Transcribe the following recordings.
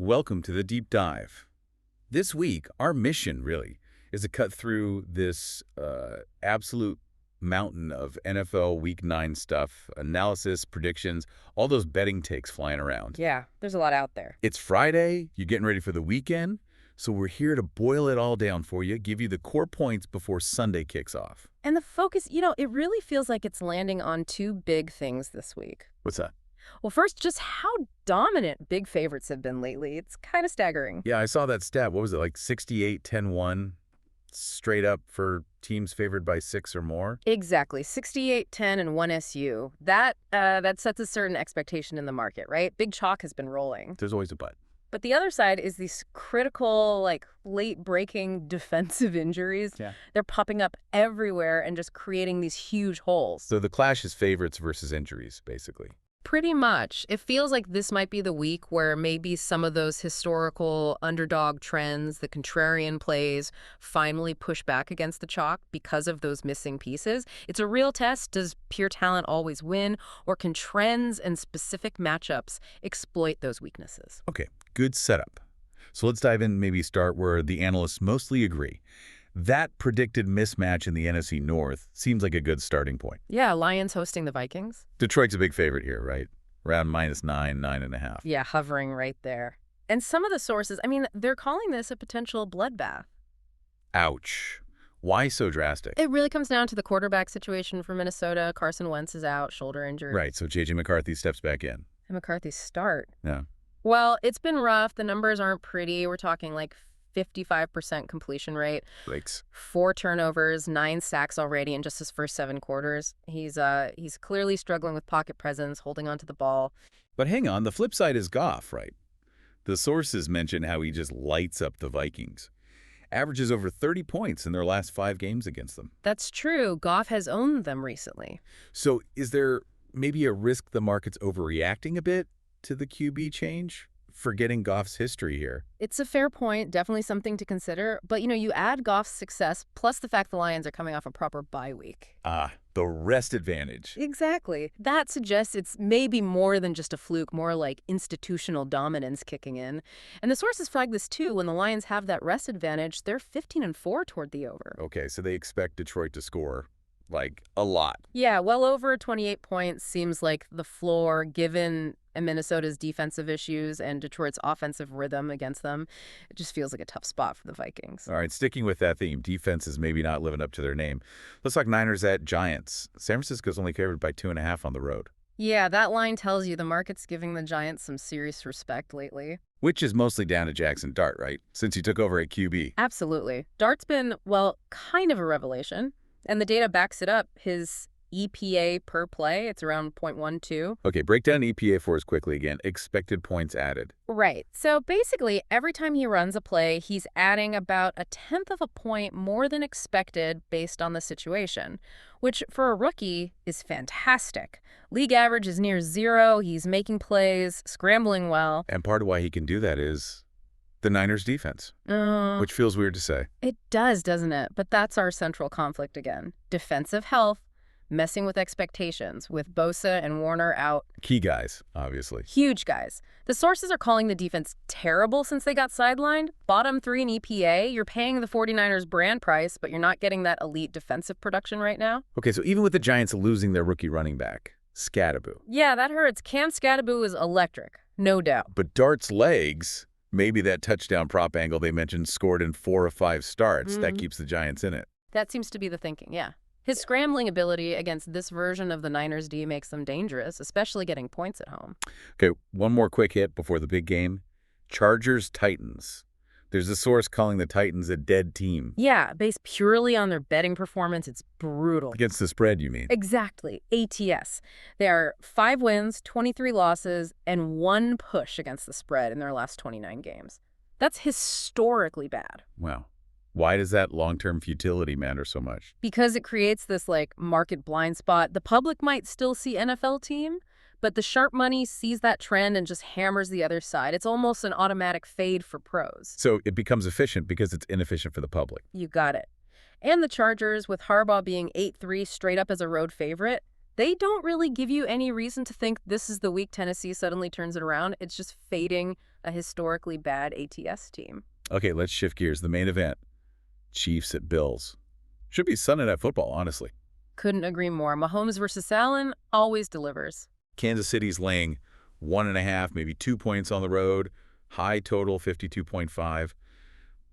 Welcome to the deep dive. This week, our mission really is to cut through this absolute mountain of NFL Week 9 stuff, analysis, predictions, all those betting takes flying around. Yeah, there's a lot out there. It's Friday, you're getting ready for the weekend, so we're here to boil it all down for you, give you the core points before Sunday kicks off. And the focus, it really feels like it's landing on two big things this week. What's that? Well, first, just how dominant big favorites have been lately. It's kind of staggering. Yeah, I saw that stat. What was it, like 68-10-1 straight up for teams favored by 6 or more? Exactly. 68-10 and 1 SU. That sets a certain expectation in the market, right? Big chalk has been rolling. There's always a but. But the other side is these critical, late-breaking defensive injuries. Yeah. They're popping up everywhere and just creating these huge holes. So the clash is favorites versus injuries, basically. Pretty much. It feels like this might be the week where maybe some of those historical underdog trends, the contrarian plays, finally push back against the chalk because of those missing pieces. It's a real test. Does pure talent always win, or can trends and specific matchups exploit those weaknesses? Okay, good setup. So let's dive in, maybe start where the analysts mostly agree. That predicted mismatch in the NFC North seems like a good starting point. Yeah, Lions hosting the Vikings. Detroit's a big favorite here, right? Around -9, 9.5. Yeah, hovering right there. And some of the sources, they're calling this a potential bloodbath. Ouch. Why so drastic? It really comes down to the quarterback situation for Minnesota. Carson Wentz is out, shoulder injury. Right, so J.J. McCarthy steps back in. And McCarthy's start. Yeah. Well, it's been rough. The numbers aren't pretty. We're talking 55% completion rate. Lakes. 4 turnovers, 9 sacks already in just his first 7 quarters. He's clearly struggling with pocket presence, holding onto the ball. But hang on, the flip side is Goff, right? The sources mention how he just lights up the Vikings. Averages over 30 points in their last 5 games against them. That's true. Goff has owned them recently. So is there maybe a risk the market's overreacting a bit to the QB change? Forgetting Goff's history here. It's a fair point, definitely something to consider. But, you add Goff's success, plus the fact the Lions are coming off a proper bye week. Ah, the rest advantage. Exactly. That suggests it's maybe more than just a fluke, more like institutional dominance kicking in. And the sources flag this too. When the Lions have that rest advantage, they're 15-4 toward the over. Okay, so they expect Detroit to score, a lot. Yeah, well over 28 points seems like the floor, given Minnesota's defensive issues and Detroit's offensive rhythm against them. It just feels like a tough spot for the Vikings. All right, sticking with that theme, defense is maybe not living up to their name. Let's talk Niners at Giants. San Francisco's only favored by 2.5 on the road. Yeah, that line tells you the market's giving the Giants some serious respect lately. Which is mostly down to Jackson Dart, right? Since he took over at QB. Absolutely. Dart's been, kind of a revelation. And the data backs it up. His EPA per play, it's around 0.12. Okay, break down EPA for us quickly again. Expected points added. Right. So basically, every time he runs a play, he's adding about 1/10 of a point more than expected based on the situation, which for a rookie is fantastic. League average is near 0. He's making plays, scrambling well. And part of why he can do that is the Niners' defense, which feels weird to say. It does, doesn't it? But that's our central conflict again. Defensive health, messing with expectations, with Bosa and Warner out. Key guys, obviously. Huge guys. The sources are calling the defense terrible since they got sidelined. Bottom 3 in EPA. You're paying the 49ers brand price, but you're not getting that elite defensive production right now. Okay, so even with the Giants losing their rookie running back, Scattaboo. Yeah, that hurts. Cam Scattaboo is electric, no doubt. But Dart's legs, maybe that touchdown prop angle they mentioned, scored in 4 of 5 starts. That keeps the Giants in it. That seems to be the thinking, yeah. His scrambling ability against this version of the Niners D makes them dangerous, especially getting points at home. Okay, one more quick hit before the big game. Chargers-Titans. There's a source calling the Titans a dead team. Yeah, based purely on their betting performance, it's brutal. Against the spread, you mean? Exactly. ATS. They are 5 wins, 23 losses, and 1 push against the spread in their last 29 games. That's historically bad. Wow. Why does that long-term futility matter so much? Because it creates this market blind spot. The public might still see NFL team, but the sharp money sees that trend and just hammers the other side. It's almost an automatic fade for pros. So it becomes efficient because it's inefficient for the public. You got it. And the Chargers, with Harbaugh being 8-3 straight up as a road favorite, They don't really give you any reason to think this is the week Tennessee suddenly turns it around. It's just fading a historically bad ATS team. Okay, let's shift gears. The main event, Chiefs at Bills. Should be Sunday Night Football, honestly. Couldn't agree more. Mahomes versus Allen always delivers. Kansas City's laying 1.5, maybe 2 points on the road. High total, 52.5.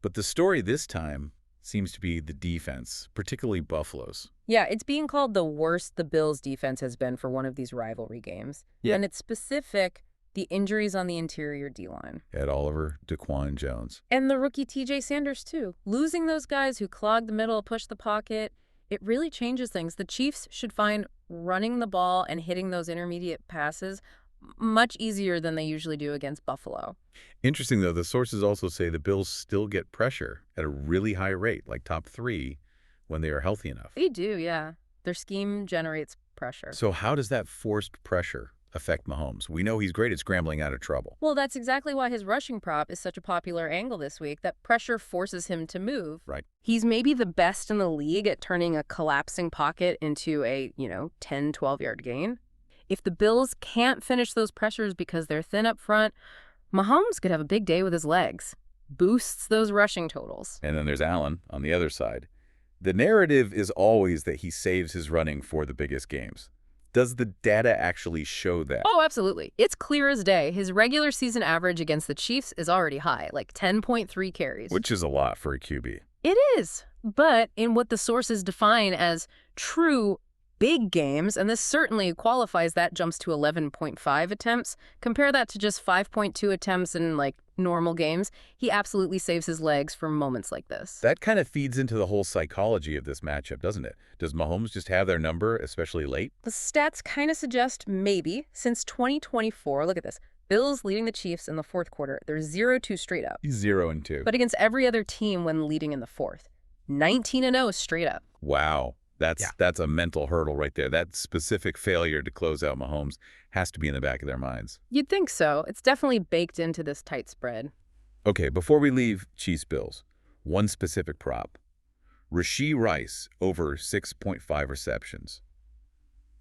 But the story this time seems to be the defense, particularly Buffalo's. Yeah, it's being called the worst the Bills' defense has been for one of these rivalry games. Yeah. And it's specific, the injuries on the interior D-line. Ed Oliver, Daquan Jones. And the rookie TJ Sanders, too. Losing those guys who clog the middle, push the pocket, it really changes things. The Chiefs should find running the ball and hitting those intermediate passes much easier than they usually do against Buffalo. Interesting, though, the sources also say the Bills still get pressure at a really high rate, like top 3, when they are healthy enough. They do, yeah. Their scheme generates pressure. So how does that forced pressure affect Mahomes? We know he's great at scrambling out of trouble. Well, that's exactly why his rushing prop is such a popular angle this week. That pressure forces him to move. Right. He's maybe the best in the league at turning a collapsing pocket into a, 10, 12-yard gain. If the Bills can't finish those pressures because they're thin up front, Mahomes could have a big day with his legs. Boosts those rushing totals. And then there's Allen on the other side. The narrative is always that he saves his running for the biggest games. Does the data actually show that? Oh, absolutely. It's clear as day. His regular season average against the Chiefs is already high, like 10.3 carries. Which is a lot for a QB. It is. But in what the sources define as true big games, and this certainly qualifies, that jumps to 11.5 attempts. Compare that to just 5.2 attempts in, normal games. He absolutely saves his legs for moments like this. That kind of feeds into the whole psychology of this matchup, doesn't it? Does Mahomes just have their number, especially late? The stats kind of suggest maybe. Since 2024, look at this. Bills leading the Chiefs in the fourth quarter. They're 0-2 straight up. He's 0-2. But against every other team when leading in the fourth. 19-0 straight up. Wow. That's a mental hurdle right there. That specific failure to close out Mahomes has to be in the back of their minds. You'd think so. It's definitely baked into this tight spread. Okay, before we leave Chiefs-Bills, one specific prop. Rashee Rice over 6.5 receptions.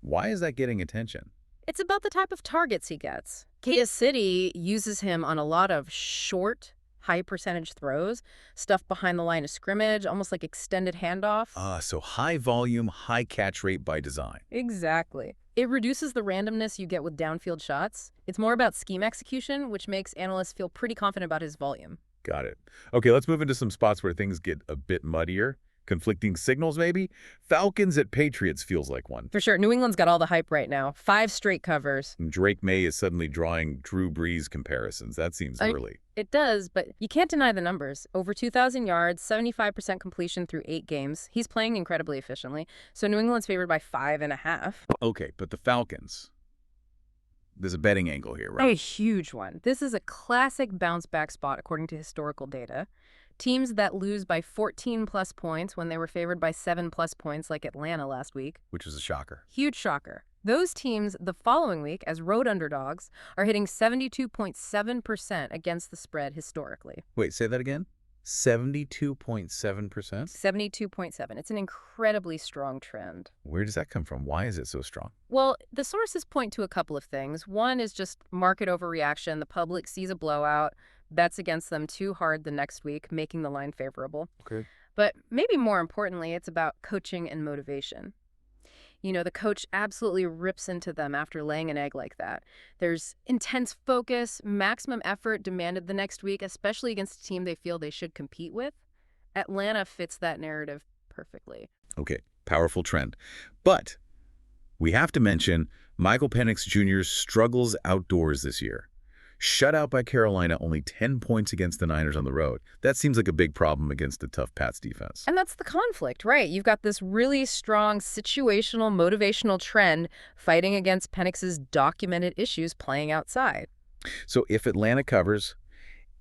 Why is that getting attention? It's about the type of targets he gets. Kansas City uses him on a lot of short, high-percentage throws, stuff behind the line of scrimmage, almost like extended handoff. So high volume, high catch rate by design. Exactly. It reduces the randomness you get with downfield shots. It's more about scheme execution, which makes analysts feel pretty confident about his volume. Got it. Okay, let's move into some spots where things get a bit muddier. Conflicting signals, maybe? Falcons at Patriots feels like one. For sure. New England's got all the hype right now. 5 straight covers. And Drake May is suddenly drawing Drew Brees comparisons. That seems early. It does, but you can't deny the numbers. Over 2,000 yards, 75% completion through 8 games. He's playing incredibly efficiently. So New England's favored by 5.5. Okay, but the Falcons. There's a betting angle here, right? A huge one. This is a classic bounce-back spot according to historical data. Teams that lose by 14-plus points when they were favored by 7-plus points, like Atlanta last week. Which was a shocker. Huge shocker. Those teams the following week, as road underdogs, are hitting 72.7% against the spread historically. Wait, say that again? 72.7%? 72.7. It's an incredibly strong trend. Where does that come from? Why is it so strong? Well, the sources point to a couple of things. One is just market overreaction. The public sees a blowout, bets against them too hard the next week, making the line favorable. Okay. But maybe more importantly, it's about coaching and motivation. The coach absolutely rips into them after laying an egg like that. There's intense focus, maximum effort demanded the next week, especially against a team they feel they should compete with. Atlanta fits that narrative perfectly. Okay, powerful trend. But we have to mention Michael Penix Jr.'s struggles outdoors this year. Shut out by Carolina, only 10 points against the Niners on the road. That seems like a big problem against a tough Pats defense. And that's the conflict, right? You've got this really strong situational, motivational trend fighting against Penix's documented issues playing outside. So if Atlanta covers,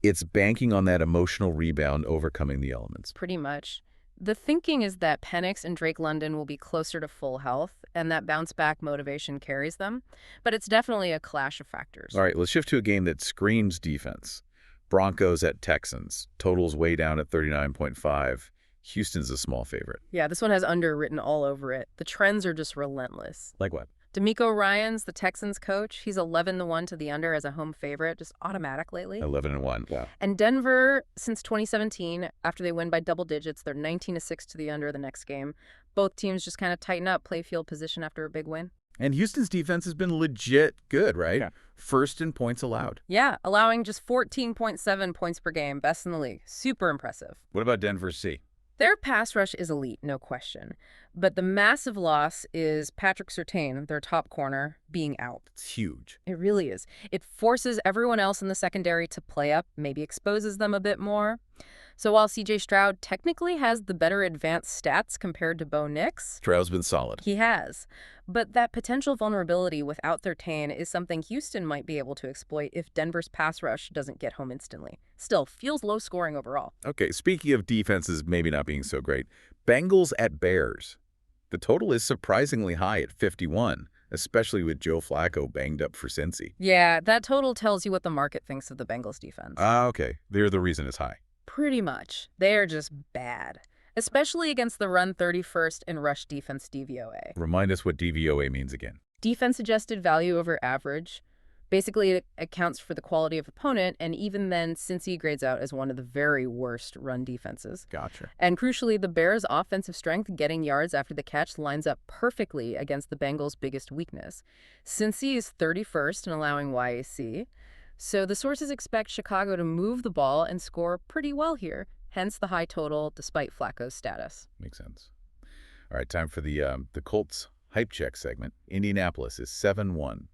it's banking on that emotional rebound overcoming the elements. Pretty much. The thinking is that Penix and Drake London will be closer to full health, and that bounce-back motivation carries them. But it's definitely a clash of factors. All right, let's shift to a game that screams defense. Broncos at Texans. Totals way down at 39.5. Houston's a small favorite. Yeah, this one has under written all over it. The trends are just relentless. Like what? D'Amico Ryans, the Texans coach, he's 11-1 to the under as a home favorite, just automatic lately. 11-1. Wow. And Denver, since 2017, after they win by double digits, they're 19-6 to the under the next game. Both teams just kind of tighten up, play field position after a big win. And Houston's defense has been legit good, right? Yeah. First in points allowed. Yeah, allowing just 14.7 points per game, best in the league. Super impressive. What about Denver's C? Their pass rush is elite, no question. But the massive loss is Patrick Surtain, their top corner, being out. It's huge. It really is. It forces everyone else in the secondary to play up, maybe exposes them a bit more. So while C.J. Stroud technically has the better advanced stats compared to Bo Nix, Stroud's been solid. he has. But that potential vulnerability without Surtain is something Houston might be able to exploit if Denver's pass rush doesn't get home instantly. Still, feels low scoring overall. Okay, speaking of defenses maybe not being so great, Bengals at Bears. The total is surprisingly high at 51, especially with Joe Flacco banged up for Cincy. Yeah, that total tells you what the market thinks of the Bengals defense. Okay. They're the reason it's high. Pretty much. They are just bad, especially against the run 31st and rush defense DVOA. Remind us what DVOA means again. Defense-adjusted value over average. Basically, it accounts for the quality of opponent, and even then, Cincy grades out as one of the very worst run defenses. Gotcha. And crucially, the Bears' offensive strength, getting yards after the catch, lines up perfectly against the Bengals' biggest weakness. Cincy is 31st in allowing YAC, so the sources expect Chicago to move the ball and score pretty well here, hence the high total despite Flacco's status. Makes sense. All right, time for the Colts hype check segment. Indianapolis is 7-1.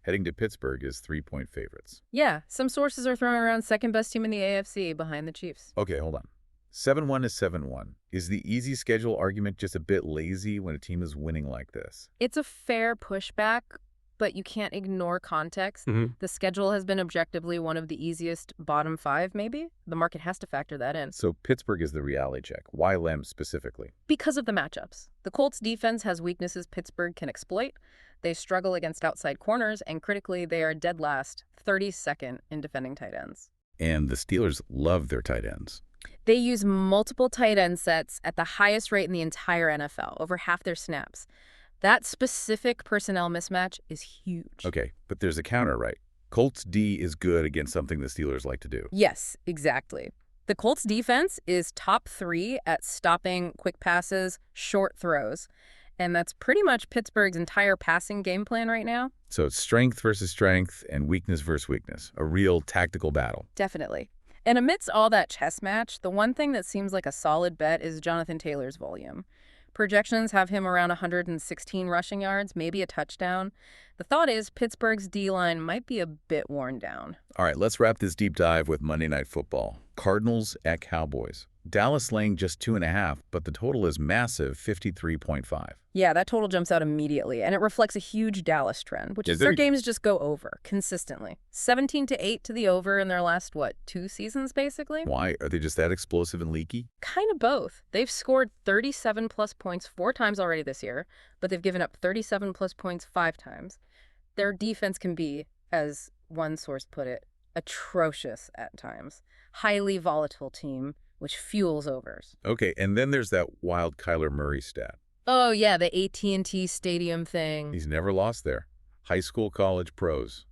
Heading to Pittsburgh is 3-point favorites. Yeah, some sources are throwing around second-best team in the AFC behind the Chiefs. Okay, hold on. 7-1 is 7-1. Is the easy schedule argument just a bit lazy when a team is winning like this? It's a fair pushback, but you can't ignore context. The schedule has been objectively one of the easiest bottom five, maybe? The market has to factor that in. So Pittsburgh is the reality check. Why them specifically? Because of the matchups. The Colts' defense has weaknesses Pittsburgh can exploit. They struggle against outside corners, and critically, they are dead last, 32nd in defending tight ends. And the Steelers love their tight ends. They use multiple tight end sets at the highest rate in the entire NFL, over half their snaps. That specific personnel mismatch is huge. Okay, but there's a counter, right? Colts D is good against something the Steelers like to do. Yes, exactly. The Colts defense is top 3 at stopping quick passes, short throws. And that's pretty much Pittsburgh's entire passing game plan right now. So it's strength versus strength and weakness versus weakness. A real tactical battle. Definitely. And amidst all that chess match, the one thing that seems like a solid bet is Jonathan Taylor's volume. Projections have him around 116 rushing yards, maybe a touchdown. The thought is Pittsburgh's D-line might be a bit worn down. All right, let's wrap this deep dive with Monday Night Football. Cardinals at Cowboys. Dallas laying just 2.5, but the total is massive, 53.5. Yeah, that total jumps out immediately, and it reflects a huge Dallas trend, which is their games just go over consistently. 17-8 to the over in their last, 2 seasons, basically? Why? Are they just that explosive and leaky? Kind of both. They've scored 37-plus points 4 times already this year, but they've given up 37-plus points 5 times. Their defense can be, as one source put it, atrocious at times. Highly volatile team, which fuels overs. Okay, and then there's that wild Kyler Murray stat. Oh, yeah, the AT&T Stadium thing. He's never lost there. High school, college, pros.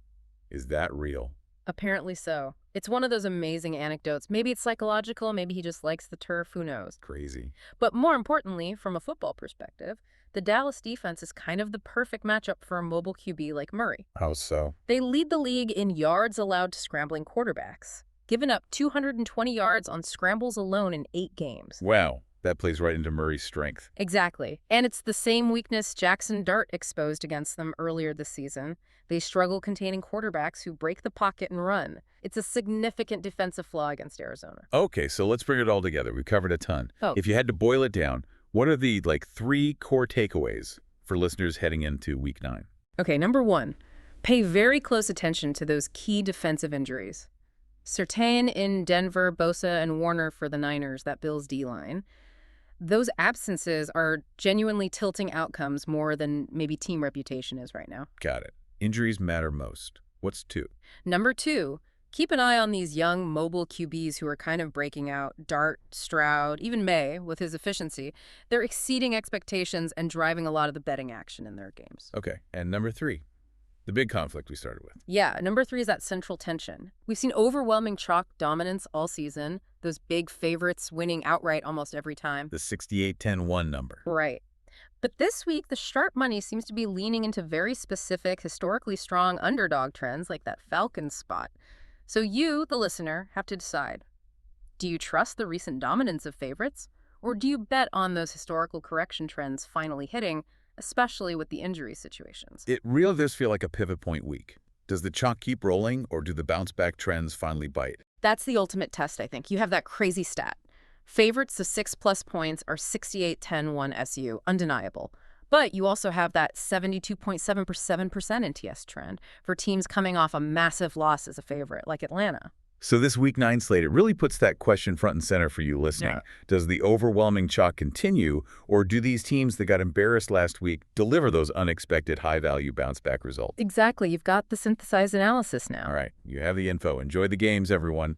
Is that real? Apparently so. It's one of those amazing anecdotes. Maybe it's psychological, maybe he just likes the turf, who knows. Crazy. But more importantly, from a football perspective, the Dallas defense is kind of the perfect matchup for a mobile QB like Murray. How so? They lead the league in yards allowed to scrambling quarterbacks, given up 220 yards on scrambles alone in 8 games. Wow, that plays right into Murray's strength. Exactly. And it's the same weakness Jackson Dart exposed against them earlier this season. They struggle containing quarterbacks who break the pocket and run. It's a significant defensive flaw against Arizona. Okay, so let's bring it all together. We've covered a ton. Oh. If you had to boil it down, what are the 3 core takeaways for listeners heading into Week 9? Okay, number 1, pay very close attention to those key defensive injuries. Surtain in Denver, Bosa, and Warner for the Niners, that Bills D-line. Those absences are genuinely tilting outcomes more than maybe team reputation is right now. Got it. Injuries matter most. What's 2? Number 2, Keep an eye on these young mobile QBs who are kind of breaking out. Dart, Stroud, even May, with his efficiency. They're exceeding expectations and driving a lot of the betting action in their games. Okay, and number 3, the big conflict we started with. Yeah, number 3 is that central tension. We've seen overwhelming chalk dominance all season, those big favorites winning outright almost every time. The 68-10-1 number. Right. But this week, the sharp money seems to be leaning into very specific, historically strong underdog trends like that Falcons spot. So you, the listener, have to decide. Do you trust the recent dominance of favorites? Or do you bet on those historical correction trends finally hitting, especially with the injury situations? It really does feel like a pivot point week. Does the chalk keep rolling, or do the bounce-back trends finally bite? That's the ultimate test, I think. You have that crazy stat. Favorites to 6+ points are 68-10-1 SU, undeniable. But you also have that 72.7% NTS trend for teams coming off a massive loss as a favorite, like Atlanta. So this Week 9 slate, it really puts that question front and center for you listening. Yeah. Does the overwhelming chalk continue, or do these teams that got embarrassed last week deliver those unexpected high-value bounce-back results? Exactly. You've got the synthesized analysis now. All right, you have the info. Enjoy the games, everyone.